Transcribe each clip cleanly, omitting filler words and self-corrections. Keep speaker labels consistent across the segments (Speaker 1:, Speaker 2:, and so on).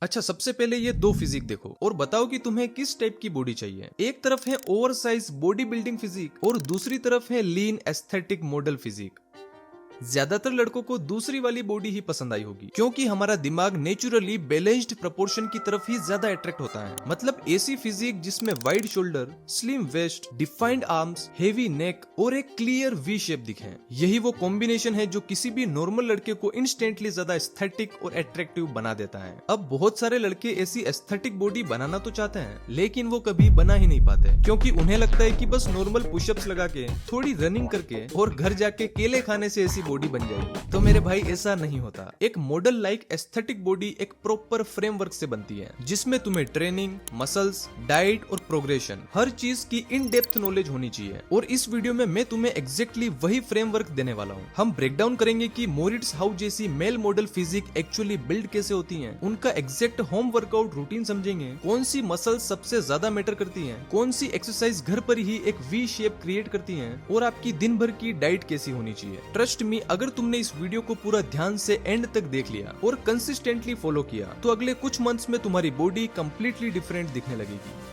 Speaker 1: अच्छा, सबसे पहले ये दो फिजिक देखो और बताओ कि तुम्हें किस टाइप की बॉडी चाहिए। एक तरफ है over size body building physique और दूसरी तरफ है लीन एस्थेटिक मॉडल फिजिक। ज्यादातर लड़कों को दूसरी वाली बॉडी ही पसंद आई होगी, क्योंकि हमारा दिमाग नेचुरली बैलेंस्ड प्रोपोर्शन की तरफ ही ज्यादा अट्रैक्ट होता है। मतलब ऐसी फिजिक जिसमें wide shoulder, slim waist, defined arms, heavy neck और एक क्लियर वी शेप दिखे। यही वो कॉम्बिनेशन है जो किसी भी नॉर्मल लड़के को इंस्टेंटली ज्यादा एस्थेटिक और अट्रैक्टिव बना देता है। अब बहुत सारे लड़के ऐसी एस्थेटिक बॉडी बनाना तो चाहते हैं, लेकिन वो कभी बना ही नहीं पाते, क्योंकि उन्हें लगता है कि बस नॉर्मल पुशअप्स लगा के, थोड़ी रनिंग करके और घर जाके केले खाने से ऐसी बॉडी बन जाएगी। तो मेरे भाई ऐसा नहीं होता। एक मॉडल लाइक एस्थेटिक बॉडी एक प्रॉपर फ्रेमवर्क से बनती है, जिसमें तुम्हें ट्रेनिंग, मसल्स, डाइट और प्रोग्रेशन हर चीज की इन डेप्थ नॉलेज होनी चाहिए। और इस वीडियो में मैं तुम्हें एग्जैक्टली वही फ्रेमवर्क देने वाला हूँ। हम ब्रेक डाउन करेंगे कि मोरिट्स हाउ जैसी male model physique actually build कैसे होती है, उनका एग्जैक्ट होम वर्कआउट रूटीन समझेंगे, कौन सी मसल सबसे ज्यादा मैटर करती है, कौन सी एक्सरसाइज घर पर ही एक वी शेप क्रिएट करती है, और आपकी दिन भर की डाइट कैसी होनी चाहिए। ट्रस्ट मी, अगर तुमने इस वीडियो को पूरा ध्यान से एंड तक देख लिया और कंसिस्टेंटली फॉलो किया, तो अगले कुछ मंथ्स में तुम्हारी बॉडी कंप्लीटली डिफरेंट दिखने लगेगी।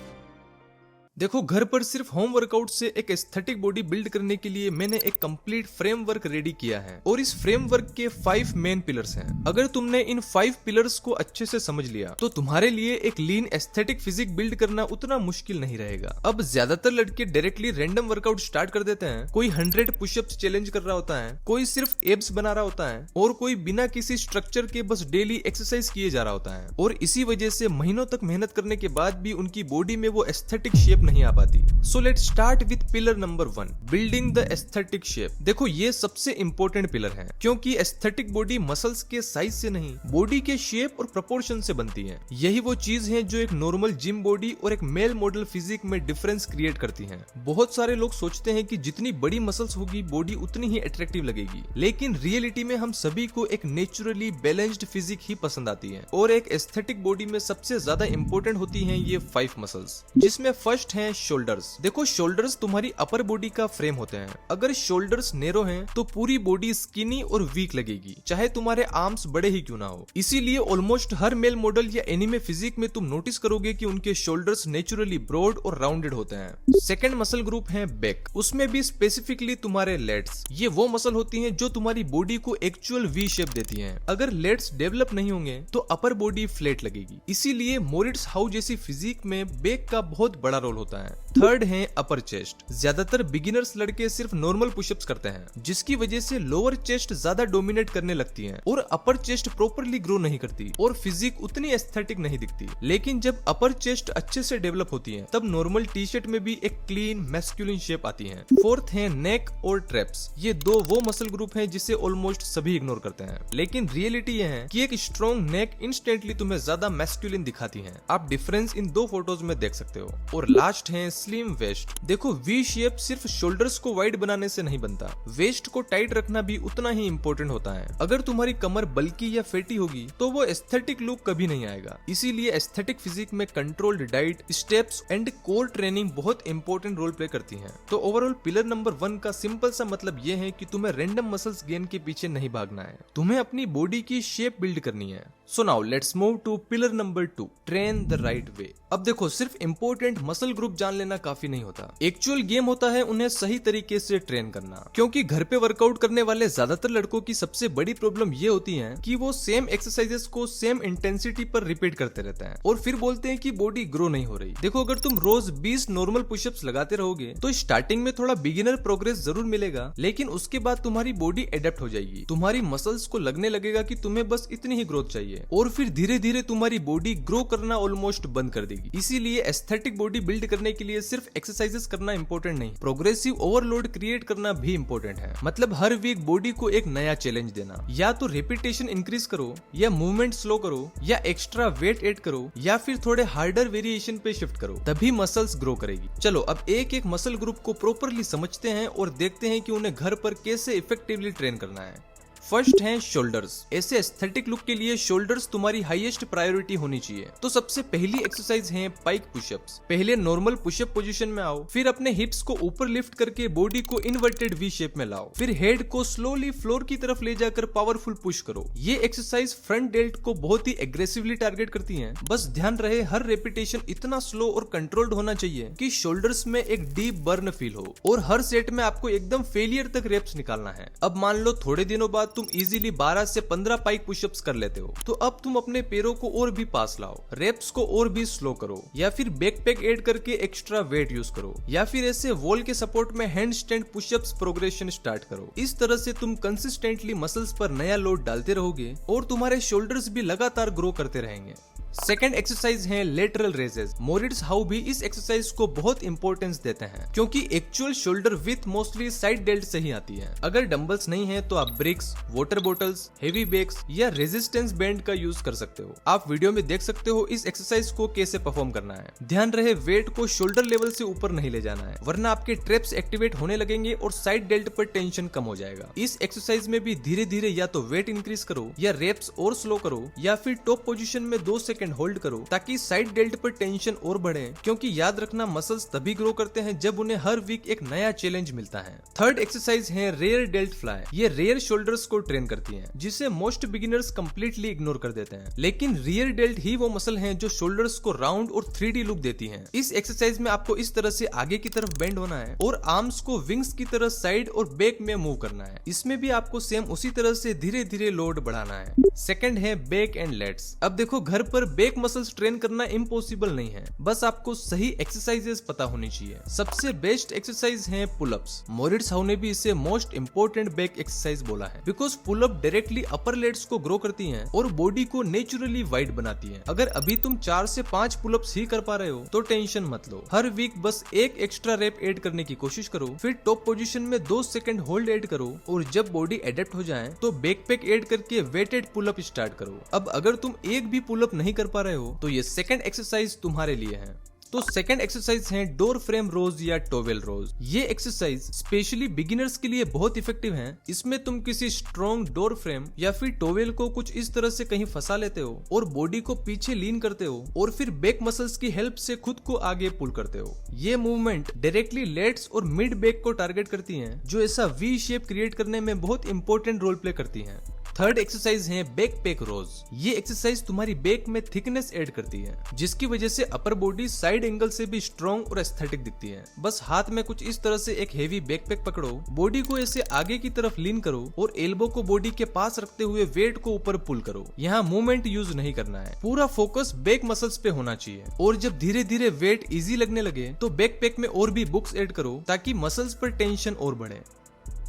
Speaker 1: देखो, घर पर सिर्फ होम वर्कआउट से एक एस्थेटिक बॉडी बिल्ड करने के लिए मैंने एक कंप्लीट फ्रेमवर्क रेडी किया है, और इस फ्रेमवर्क के 5 मेन पिलर्स हैं। अगर तुमने इन 5 पिलर्स को अच्छे से समझ लिया, तो तुम्हारे लिए एक लीन एस्थेटिक फिजिक बिल्ड करना उतना मुश्किल नहीं रहेगा। अब ज्यादातर लड़के डायरेक्टली रैंडम वर्कआउट स्टार्ट कर देते हैं। कोई 100 पुशअप्स चैलेंज कर रहा होता है, कोई सिर्फ एब्स बना रहा होता है, और कोई बिना किसी स्ट्रक्चर के बस डेली एक्सरसाइज किए जा रहा होता है। और इसी वजह से महीनों तक मेहनत करने के बाद भी उनकी बॉडी में वो एस्थेटिक शेप नहीं आ पाती। So let's start with pillar number 1, building the aesthetic shape. देखो, ये सबसे इंपॉर्टेंट पिलर है, क्योंकि एस्थेटिक बॉडी मसल्स के साइज से नहीं, बॉडी के शेप और प्रोपोर्शन से बनती है। यही वो चीज है जो एक नॉर्मल जिम बॉडी और एक मेल मॉडल फिजिक में डिफरेंस क्रिएट करती है। बहुत सारे लोग सोचते हैं कि जितनी बड़ी मसल्स होगी बॉडी उतनी ही अट्रैक्टिव लगेगी, लेकिन रियलिटी में हम सभी को एक नेचुरली बैलेंस्ड फिजिक ही पसंद आती है। और एक एस्थेटिक बॉडी में सबसे ज्यादा इंपॉर्टेंट होती है ये 5 मसल्स, जिसमें फर्स्ट है शोल्डर्स। देखो, शोल्डर्स तुम्हारी अपर बॉडी का फ्रेम होते हैं। अगर शोल्डर्स नैरो हैं, तो पूरी बॉडी स्किनी और वीक लगेगी, चाहे तुम्हारे आर्म्स बड़े ही क्यों ना हो। इसीलिए ऑलमोस्ट हर मेल मॉडल या एनिमे फिजिक में तुम नोटिस करोगे कि उनके शोल्डर्स नेचुरली ब्रॉड और राउंडेड होते हैं। सेकंड मसल ग्रुप है बैक, उसमें भी स्पेसिफिकली तुम्हारे लेट्स। ये वो मसल होती हैं जो तुम्हारी बॉडी को एक्चुअल वी शेप देती हैं। अगर लेट्स डेवलप नहीं होंगे तो अपर बॉडी फ्लैट लगेगी। इसीलिए मोरिट्स हाउ जैसी फिजिक में बैक का बहुत बड़ा रोल होता है। थर्ड है अपर चेस्ट। ज्यादातर बिगिनर्स लड़के सिर्फ नॉर्मल पुशअप्स करते हैं, जिसकी वजह से लोअर चेस्ट ज्यादा डोमिनेट करने लगती है और अपर चेस्ट प्रॉपर्ली ग्रो नहीं करती और फिजिक उतनी एस्थेटिक नहीं दिखती। लेकिन जब अपर चेस्ट अच्छे से डेवलप होती है, तब नॉर्मल टी शर्ट में भी एक क्लीन मैस्कुलिन शेप आती है। फोर्थ है नेक और ट्रैप्स। ये दो वो मसल ग्रुप हैं जिसे ऑलमोस्ट सभी इग्नोर करते हैं, लेकिन रियलिटी ये है कि एक स्ट्रॉन्ग नेक इंस्टेंटली तुम्हें ज्यादा मैस्कुलिन दिखाती है। आप डिफरेंस इन दो फोटोज में देख सकते हो। और लास्ट है स्लिम वेस्ट। देखो, वी शेप सिर्फ शोल्डर्स को वाइड बनाने से नहीं बनता, वेस्ट को टाइट रखना भी उतना ही इंपॉर्टेंट होता है। अगर तुम्हारी कमर बल्की या फैटी होगी, तो वो एस्थेटिक लुक कभी नहीं आएगा। इसीलिए एस्थेटिक फिजिक में controlled diet, steps and core training बहुत इंपॉर्टेंट रोल प्ले करती है। तो ओवरऑल पिलर नंबर 1 का सिंपल सा मतलब ये है कि तुम्हें रैंडम मसल्स गेन के पीछे नहीं भागना है, तुम्हें अपनी बॉडी की शेप बिल्ड करनी है। So now let's move to pillar number 2, train the right way. अब देखो, सिर्फ इंपॉर्टेंट मसल ग्रुप जान लेना काफी नहीं होता। एक्चुअल गेम होता है उन्हें सही तरीके से ट्रेन करना, क्योंकि घर पे वर्कआउट करने वाले ज्यादातर लड़कों की सबसे बड़ी प्रॉब्लम ये होती है कि वो सेम एक्सरसाइजेस को सेम इंटेंसिटी पर रिपीट करते रहते हैं और फिर बोलते हैं कि बॉडी ग्रो नहीं हो रही। देखो, अगर तुम रोज 20 नॉर्मल पुशअप्स लगाते रहोगे, तो स्टार्टिंग में थोड़ा बिगिनर प्रोग्रेस जरूर मिलेगा, लेकिन उसके बाद तुम्हारी बॉडी एडेप्ट हो जाएगी। तुम्हारी मसल्स को लगने लगेगा कि तुम्हें बस इतनी ही ग्रोथ चाहिए, और फिर धीरे धीरे तुम्हारी बॉडी ग्रो करना ऑलमोस्ट बंद कर देगी। इसीलिए एस्थेटिक बॉडी बिल्ड करने के लिए सिर्फ एक्सरसाइजेस करना इंपॉर्टेंट नहीं, प्रोग्रेसिव ओवरलोड क्रिएट करना भी इंपॉर्टेंट है। मतलब हर वीक बॉडी को एक नया चैलेंज देना, या तो रिपीटेशन इंक्रीज करो, या मूवमेंट स्लो करो, या एक्स्ट्रा वेट ऐड करो, या फिर थोड़े हार्डर वेरिएशन पे शिफ्ट करो, तभी मसल्स ग्रो करेगी। चलो अब एक एक मसल ग्रुप को प्रॉपरली समझते हैं और देखते हैं कि उन्हें घर पर कैसे इफेक्टिवली ट्रेन करना है। फर्स्ट है शोल्डर्स। ऐसे एस्थेटिक लुक के लिए शोल्डर्स तुम्हारी हाईएस्ट प्रायोरिटी होनी चाहिए। तो सबसे पहली एक्सरसाइज है पाइक पुशअप्स। पहले नॉर्मल पुशअप पोजीशन में आओ, फिर अपने हिप्स को ऊपर लिफ्ट करके बॉडी को इन्वर्टेड वी शेप में लाओ, फिर हेड को स्लोली फ्लोर की तरफ ले जाकर पावरफुल पुश करो। ये एक्सरसाइज फ्रंट डेल्ट को बहुत ही एग्रेसिवली टारगेट करती है। बस ध्यान रहे हर रेपिटेशन इतना स्लो और कंट्रोल्ड होना चाहिए कि शोल्डर्स में एक डीप बर्न फील हो, और हर सेट में आपको एकदम फेलियर तक रेप्स निकालना है। अब मान लो थोड़े दिनों बाद तुम इजीली 12 से 15 पाइक पुशअप्स कर लेते हो, तो अब तुम अपने पैरों को और भी पास लाओ, रेप्स को और भी स्लो करो, या फिर बैकपैक ऐड करके एक्स्ट्रा वेट यूज करो, या फिर ऐसे वॉल के सपोर्ट में hand stand pushups progression start करो। इस तरह से तुम कंसिस्टेंटली मसल्स पर नया लोड डालते रहोगे और तुम्हारे शोल्डर्स भी लगातार ग्रो करते रहेंगे। सेकेंड एक्सरसाइज है लेटरल रेजेस। मोरिट्स हाउ भी इस एक्सरसाइज को बहुत इंपॉर्टेंस देते हैं, क्योंकि actual shoulder with mostly side dealt से ही आती है। अगर डंबल्स नहीं है तो आप bricks, water bottles, heavy bags या रेजिस्टेंस बैंड का यूज कर सकते हो। आप वीडियो में देख सकते हो इस एक्सरसाइज को कैसे परफॉर्म करना है। ध्यान रहे वेट को शोल्डर लेवल से ऊपर नहीं ले जाना है, वरना आपके ट्रैप्स एक्टिवेट होने लगेंगे और साइड डेल्ट पर टेंशन कम हो जाएगा। इस एक्सरसाइज में भी धीरे धीरे या तो वेट इंक्रीज करो या रेप्स और स्लो करो, या फिर टॉप पोजीशन में 2 सेकंड होल्ड करो ताकि साइड डेल्ट पर टेंशन और बढ़े, क्योंकि याद रखना मसल्स तभी ग्रो करते हैं जब उन्हें हर वीक एक नया चैलेंज मिलता है। थर्ड एक्सरसाइज है रेयर डेल्ट फ्लाई। ये रेयर शोल्डर्स को ट्रेन करती है, जिसे मोस्ट बिगिनर्स कंप्लीटली इग्नोर कर देते हैं। लेकिन रियर डेल्ट ही वो मसल है जो शोल्डर्स को राउंड और 3D लुक देती है। इस एक्सरसाइज में आपको इस तरह से आगे की तरफ बेंड होना है और आर्म्स को विंग्स की तरह साइड और बैक में मूव करना है। इसमें भी आपको सेम उसी तरह से धीरे धीरे लोड बढ़ाना है। सेकंड है बैक एंड लेट्स। अब देखो, घर पर बैक मसल्स ट्रेन करना इम्पॉसिबल नहीं है, बस आपको सही एक्सरसाइजेस पता होनी चाहिए। सबसे बेस्ट एक्सरसाइज है पुलअप्स। मोरिट्स हाउ ने भी इसे मोस्ट इंपोर्टेंट बैक एक्सरसाइज बोला है, because pullup directly upper lats को ग्रो करती हैं और बॉडी को नेचुरली वाइड बनाती हैं। अगर अभी तुम 4 से 5 पुलअप्स ही कर पा रहे हो तो टेंशन मत लो, हर वीक बस एक एक्स्ट्रा रेप ऐड करने की कोशिश करो, फिर टॉप पोजीशन में 2 सेकंड होल्ड ऐड करो, और जब बॉडी एडेप्ट हो जाए तो बैकपैक ऐड करके वेटेड पुलअप स्टार्ट करो। अब अगर तुम एक भी पुलअप नहीं कर पा रहे हो तो ये सेकंड एक्सरसाइज तुम्हारे लिए है। तो सेकंड एक्सरसाइज है डोर फ्रेम रोज या टॉवेल रोज। ये एक्सरसाइज स्पेशली बिगिनर्स के लिए बहुत इफेक्टिव है। इसमें तुम किसी स्ट्रॉन्ग डोर फ्रेम या फिर टॉवेल को कुछ इस तरह से कहीं फंसा लेते हो और बॉडी को पीछे लीन करते हो, और फिर बैक मसल्स की हेल्प से खुद को आगे पुल करते हो। ये मूवमेंट डायरेक्टली लेट्स और मिड बैक को टारगेट करती है, जो ऐसा वी शेप क्रिएट करने में बहुत इंपॉर्टेंट रोल प्ले करती है। थर्ड एक्सरसाइज है बैक पैक रोज। ये एक्सरसाइज तुम्हारी बैक में थिकनेस ऐड करती है, जिसकी वजह से अपर बॉडी साइड एंगल से भी स्ट्रॉन्ग और एस्थेटिक दिखती है। बस हाथ में कुछ इस तरह से एक हेवी बैक पैक पकड़ो, बॉडी को ऐसे आगे की तरफ लीन करो और एल्बो को बॉडी के पास रखते हुए वेट को ऊपर पुल करो। यहाँ मूवमेंट यूज नहीं करना है, पूरा फोकस बैक मसल्स पे होना चाहिए। और जब धीरे धीरे वेट इजी लगने लगे तो बैक पैक में और भी बुक्स ऐड करो ताकि मसल्स पर टेंशन और बढ़े।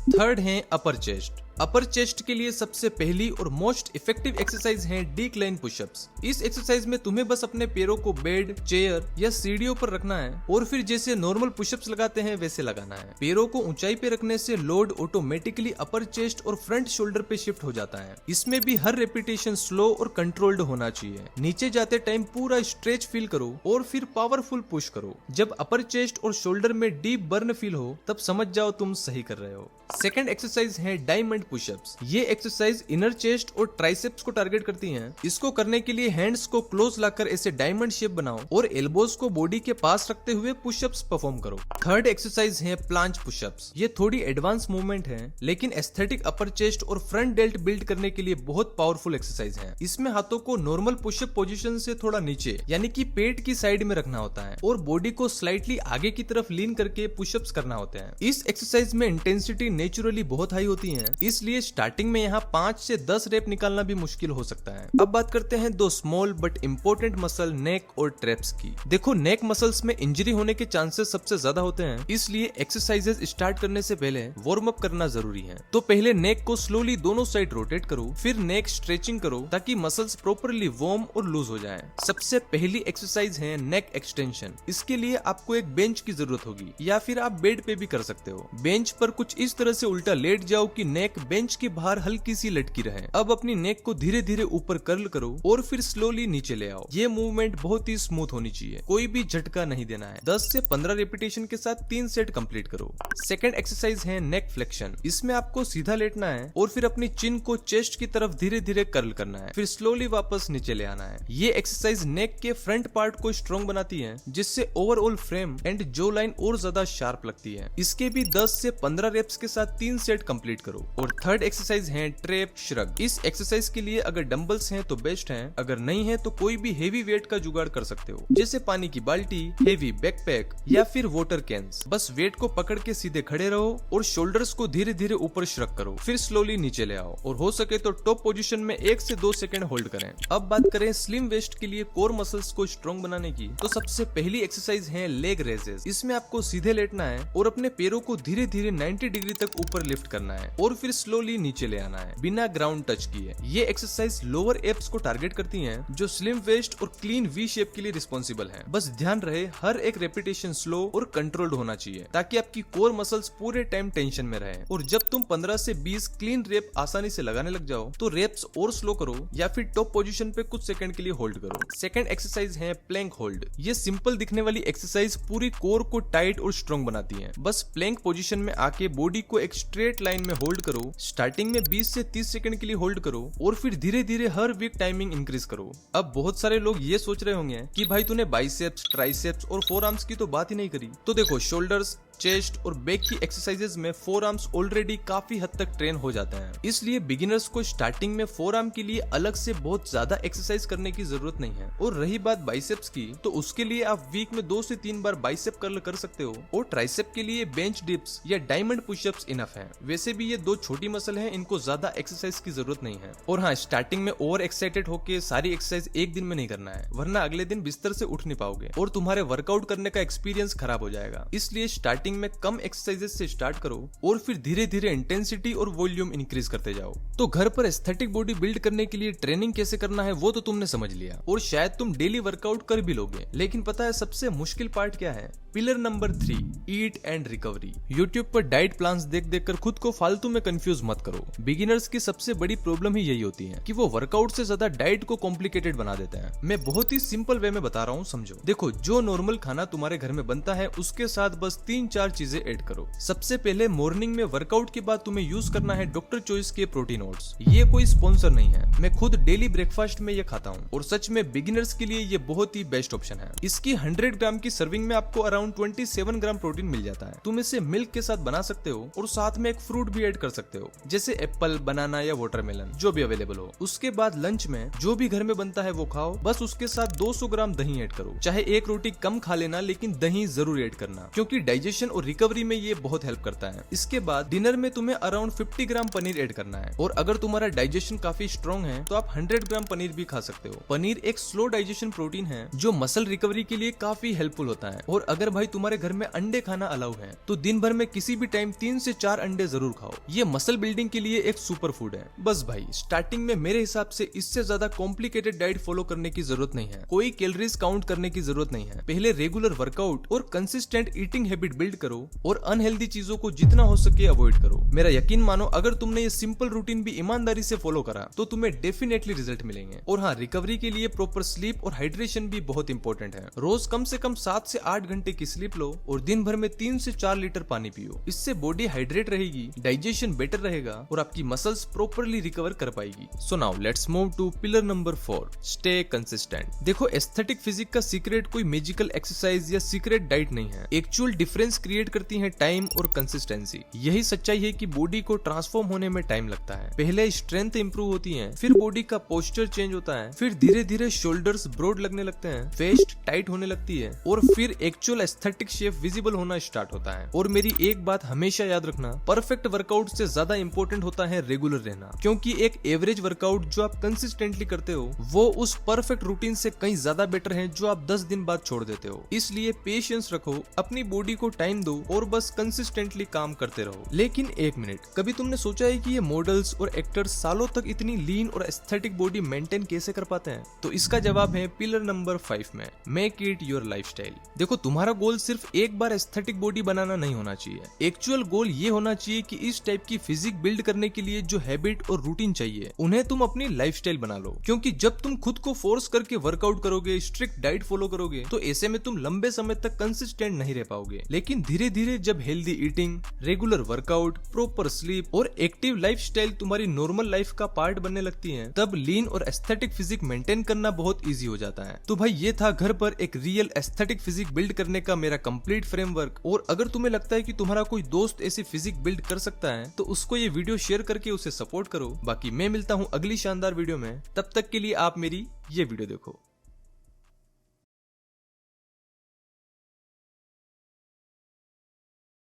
Speaker 1: थर्ड है अपर चेस्ट। अपर चेस्ट के लिए सबसे पहली और मोस्ट इफेक्टिव एक्सरसाइज है डिक्लाइन पुशअप्स। इस एक्सरसाइज में तुम्हें बस अपने पैरों को बेड, चेयर या सीढ़ियों पर रखना है और फिर जैसे नॉर्मल पुशअप्स लगाते हैं वैसे लगाना है। पैरों को ऊंचाई पे रखने से लोड ऑटोमेटिकली अपर चेस्ट और फ्रंट शोल्डर पे शिफ्ट हो जाता है। इसमें भी हर रेपिटेशन स्लो और कंट्रोल्ड होना चाहिए। नीचे जाते टाइम पूरा स्ट्रेच फील करो और फिर पावरफुल पुश करो। जब अपर चेस्ट और शोल्डर में डीप बर्न फील हो तब समझ जाओ तुम सही कर रहे हो। सेकंड एक्सरसाइज है डायमंड पुशअप्स। ये एक्सरसाइज इनर चेस्ट और ट्राइसेप्स को टारगेट करती हैं। इसको करने के लिए हैंड्स को क्लोज लाकर ऐसे डायमंड शेप बनाओ और एल्बोज को बॉडी के पास रखते हुए पुशअप्स परफॉर्म करो। थर्ड एक्सरसाइज है प्लांच पुशअप्स। ये थोड़ी एडवांस मूवमेंट है, लेकिन एस्थेटिक अपर चेस्ट और फ्रंट डेल्ट बिल्ड करने के लिए बहुत पावरफुल एक्सरसाइज है। इसमें हाथों को नॉर्मल पुशअप पोजीशन से थोड़ा नीचे यानी कि पेट की साइड में रखना होता है और बॉडी को स्लाइटली आगे की तरफ लीन करके पुशअप्स करना होते हैं। इस एक्सरसाइज में इंटेंसिटी नेचुरली बहुत हाई होती है, इसलिए स्टार्टिंग में यहाँ 5 से 10 रेप निकालना भी मुश्किल हो सकता है। अब बात करते हैं 2 स्मॉल बट इम्पोर्टेंट मसल, नेक और ट्रैप्स की। देखो, नेक मसल्स में इंजरी होने के चांसेस सबसे ज्यादा होते हैं, इसलिए एक्सरसाइजेस स्टार्ट करने से पहले वार्म अप करना जरूरी है। तो पहले नेक को स्लोली दोनों साइड रोटेट करो, फिर नेक स्ट्रेचिंग करो ताकि मसल्स प्रॉपरली वार्म और लूज हो जाए। सबसे पहली एक्सरसाइज है नेक एक्सटेंशन। इसके लिए आपको एक बेंच की जरूरत होगी या फिर आप बेड पे भी कर सकते हो। बेंच पर कुछ इस तरह से उल्टा लेट जाओ कि नेक बेंच के बाहर हल्की सी लटकी रहे। अब अपनी नेक को धीरे धीरे ऊपर कर्ल करो और फिर स्लोली नीचे ले आओ। ये मूवमेंट बहुत ही स्मूथ होनी चाहिए, कोई भी झटका नहीं देना है। 10 से 15 रेपिटेशन के साथ 3 सेट कंप्लीट करो। सेकंड एक्सरसाइज है नेक फ्लेक्शन। इसमें आपको सीधा लेटना है और फिर अपनी चिन को चेस्ट की तरफ धीरे धीरे कर्ल करना है, फिर स्लोली वापस नीचे ले आना है। ये एक्सरसाइज नेक के फ्रंट पार्ट को स्ट्रॉन्ग बनाती है, जिससे ओवरऑल फ्रेम एंड जो लाइन और ज्यादा शार्प लगती है। इसके भी 10 से 15 रेप्स के साथ 3 सेट कंप्लीट करो। और थर्ड एक्सरसाइज है ट्रैप श्रग। इस एक्सरसाइज के लिए अगर डंबल्स हैं तो बेस्ट हैं, अगर नहीं है तो कोई भी हेवी वेट का जुगाड़ कर सकते हो, जैसे पानी की बाल्टी, हेवी बैकपैक या फिर वाटर कैंस। बस वेट को पकड़ के सीधे खड़े रहो और शोल्डर्स को धीरे धीरे ऊपर श्रग करो, फिर स्लोली नीचे ले आओ और हो सके तो टॉप पोजीशन में 1 से 2 सेकंड होल्ड करें। अब बात करें स्लिम वेस्ट के लिए कोर मसल्स को स्ट्रॉन्ग बनाने की, तो सबसे पहली एक्सरसाइज है लेग रेजेस। इसमें आपको सीधे लेटना है और अपने पैरों को धीरे धीरे 90 डिग्री तक ऊपर लिफ्ट करना है और फिर स्लोली नीचे ले आना है बिना ग्राउंड टच किए। ये एक्सरसाइज लोअर एब्स को टारगेट करती हैं, जो स्लिम वेस्ट और क्लीन वी शेप के लिए रिस्पॉन्सिबल है। बस ध्यान रहे हर एक रेपिटेशन स्लो और कंट्रोल्ड होना चाहिए, ताकि आपकी कोर मसल्स पूरे टाइम टेंशन में रहे। और जब तुम 15 से 20 क्लीन रेप आसानी से लगाने लग जाओ तो रेप्स और स्लो करो या फिर टॉप पोजीशन पे कुछ सेकंड के लिए होल्ड करो। सेकंड एक्सरसाइज है प्लैंक होल्ड। ये सिंपल दिखने वाली एक्सरसाइज पूरी कोर को टाइट और स्ट्रॉन्ग बनाती है। बस प्लैंक पोजीशन में आके बॉडी को एक स्ट्रेट लाइन में होल्ड करो। स्टार्टिंग में 20 से 30 सेकंड के लिए होल्ड करो और फिर धीरे धीरे हर वीक टाइमिंग इंक्रीज करो। अब बहुत सारे लोग ये सोच रहे होंगे कि भाई तूने बाइसेप्स, ट्राइसेप्स और फोर आर्म्स की तो बात ही नहीं करी। तो देखो, शोल्डर्स, चेस्ट और बैक की एक्सरसाइजेज में फोर आर्म्स ऑलरेडी काफी हद तक ट्रेन हो जाते हैं, इसलिए बिगिनर्स को स्टार्टिंग में फोर आर्म के लिए अलग से बहुत ज्यादा एक्सरसाइज करने की जरूरत नहीं है। और रही बात बाइसेप्स की, तो उसके लिए आप वीक में 2 से 3 बार बाइसेप कर्ल कर सकते हो और ट्राइसेप के लिए बेंच डिप्स या डायमंड पुशअप्स इनफ हैं। वैसे भी ये 2 छोटी मसल हैं, इनको ज्यादा एक्सरसाइज की जरूरत नहीं है। और हाँ, स्टार्टिंग में ओवर एक्साइटेड होकर सारी एक्सरसाइज एक दिन में नहीं करना है, वरना अगले दिन बिस्तर से उठ नहीं पाओगे और तुम्हारे वर्कआउट करने का एक्सपीरियंस खराब हो जाएगा। इसलिए स्टार्टिंग में कम एक्सरसाइजेस से स्टार्ट करो और फिर धीरे धीरे इंटेंसिटी और वॉल्यूम इंक्रीज करते जाओ। तो घर पर एस्थेटिक बॉडी बिल्ड करने के लिए ट्रेनिंग कैसे करना है वो तो तुमने समझ लिया और शायद तुम डेली वर्कआउट कर भी लोगे, लेकिन पता है सबसे मुश्किल पार्ट क्या है? Pillar number 3, eat and recovery. YouTube पर डाइट प्लान्स देख देख कर खुद को फालतू में कंफ्यूज मत करो। बिगिनर्स की सबसे बड़ी प्रॉब्लम ही यही होती है कि वो वर्कआउट से ज्यादा डाइट को कॉम्प्लिकेटेड बना देते हैं। मैं बहुत ही सिंपल वे में बता रहा हूँ, समझो। देखो, जो नॉर्मल खाना तुम्हारे घर में बनता है उसके साथ बस 3-4 चीजें ऐड करो। सबसे पहले मॉर्निंग में वर्कआउट के बाद तुम्हें यूज करना है डॉक्टर चॉइस के प्रोटीन ओट्स। ये कोई स्पॉन्सर नहीं है, मैं खुद डेली ब्रेकफास्ट में ये खाता हूँ और सच में बिगिनर्स के लिए ये बहुत ही बेस्ट ऑप्शन है। इसकी 100 ग्राम की सर्विंग में आपको अराउंड 27 ग्राम प्रोटीन मिल जाता है। तुम इसे मिल्क के साथ बना सकते हो और साथ में एक फ्रूट भी ऐड कर सकते हो, जैसे एप्पल, बनाना या वाटरमेलन, जो भी अवेलेबल हो। उसके बाद लंच में जो भी घर में बनता है वो खाओ, बस उसके साथ 200 ग्राम दही ऐड करो। चाहे एक रोटी कम खा लेना, लेकिन दही जरूर ऐड करना, क्योंकि डाइजेशन और रिकवरी में ये बहुत हेल्प करता है। इसके बाद डिनर में तुम्हें अराउंड 50 ग्राम पनीर ऐड करना है और अगर तुम्हारा डाइजेशन काफी स्ट्रॉन्ग है तो आप 100 ग्राम पनीर भी खा सकते हो। पनीर एक स्लो डाइजेशन प्रोटीन है जो मसल रिकवरी के लिए काफी हेल्पफुल होता है। और अगर भाई तुम्हारे घर में अंडे खाना अलाउ है तो दिन भर में किसी भी टाइम 3 से 4 अंडे जरूर खाओ। ये मसल बिल्डिंग के लिए एक सुपर फूड है। बस भाई, स्टार्टिंग में मेरे हिसाब से इससे ज्यादा कॉम्प्लिकेटेड डाइट फॉलो करने की जरूरत नहीं है, कोई कैलोरीज काउंट करने की जरूरत नहीं है। पहले रेगुलर वर्कआउट और कंसिस्टेंट ईटिंग हैबिट बिल्ड करो और अनहेल्दी चीजों को जितना हो सके अवॉइड करो। मेरा यकीन मानो, अगर तुमने ये सिंपल रूटीन भी ईमानदारी से फॉलो करा तो तुम्हें डेफिनेटली रिजल्ट मिलेंगे। और हाँ, रिकवरी के लिए प्रॉपर स्लीप और हाइड्रेशन भी बहुत इंपॉर्टेंट है। रोज कम से कम 7 से 8 घंटे की स्लीप लो और दिन भर में 3 से 4 लीटर पानी पियो। इससे बॉडी हाइड्रेट रहेगी, डाइजेशन बेटर रहेगा और आपकी मसल्स प्रॉपरली रिकवर कर पाएगी। So now let's move to pillar number 4, stay consistent. देखो, एस्थेटिक फिजिक का सीक्रेट कोई मैजिकल एक्सरसाइज या सीक्रेट डाइट नहीं है। एक्चुअल डिफरेंस क्रिएट करती है टाइम और कंसिस्टेंसी। यही सच्चाई है कि बॉडी को ट्रांसफॉर्म होने में टाइम लगता है। पहले स्ट्रेंथ इंप्रूव होती है, फिर बॉडी का पोस्चर चेंज होता है, फिर धीरे धीरे शोल्डर्स ब्रॉड लगने लगते हैं, वेस्ट टाइट होने लगती है और फिर एक्चुअल एस्थेटिक शेप विजिबल होना स्टार्ट होता है। और मेरी एक बात हमेशा याद रखना, परफेक्ट वर्कआउट से ज्यादा इंपॉर्टेंट होता है रेगुलर रहना, क्योंकि एक एवरेज वर्कआउट जो आप कंसिस्टेंटली करते हो वो उस परफेक्ट रूटीन से कहीं ज्यादा बेटर है जो आप 10 दिन बाद छोड़ देते हो। इसलिए पेशेंस रखो, अपनी बॉडी को टाइम टाइम दो और बस कंसिस्टेंटली काम करते रहो। लेकिन एक मिनट, कभी तुमने सोचा है कि ये मॉडल्स और एक्टर्स सालों तक इतनी लीन और एस्थेटिक बॉडी मेंटेन कैसे कर पाते हैं? तो इसका जवाब है पिलर नंबर 5 में, मेक इट योर लाइफस्टाइल। देखो, तुम्हारा गोल सिर्फ एक बार एस्थेटिक बॉडी बनाना नहीं होना चाहिए। एक्चुअल गोल ये होना चाहिए कि इस टाइप की फिजिक बिल्ड करने के लिए जो हैबिट और रूटीन चाहिए उन्हें तुम अपनी लाइफस्टाइल बना लो। क्योंकि जब तुम खुद को फोर्स करके वर्कआउट करोगे, स्ट्रिक्ट डाइट फॉलो करोगे, तो ऐसे में तुम लंबे समय तक कंसिस्टेंट नहीं रह पाओगे। लेकिन धीरे धीरे जब healthy eating, regular workout, proper sleep और एक्टिव लाइफस्टाइल तुम्हारी नॉर्मल लाइफ का पार्ट बनने लगती है, तब लीन और एस्थेटिक फिजिक मेंटेन करना बहुत इजी हो जाता है। तो भाई, ये था घर पर एक रियल एस्थेटिक फिजिक बिल्ड करने का मेरा कंप्लीट फ्रेमवर्क। और अगर तुम्हें लगता है कि तुम्हारा कोई दोस्त ऐसी फिजिक बिल्ड कर सकता है, तो उसको ये वीडियो शेयर करके उसे सपोर्ट करो। बाकी मैं मिलता हूँ अगली शानदार वीडियो में, तब तक के लिए आप मेरी ये वीडियो देखो।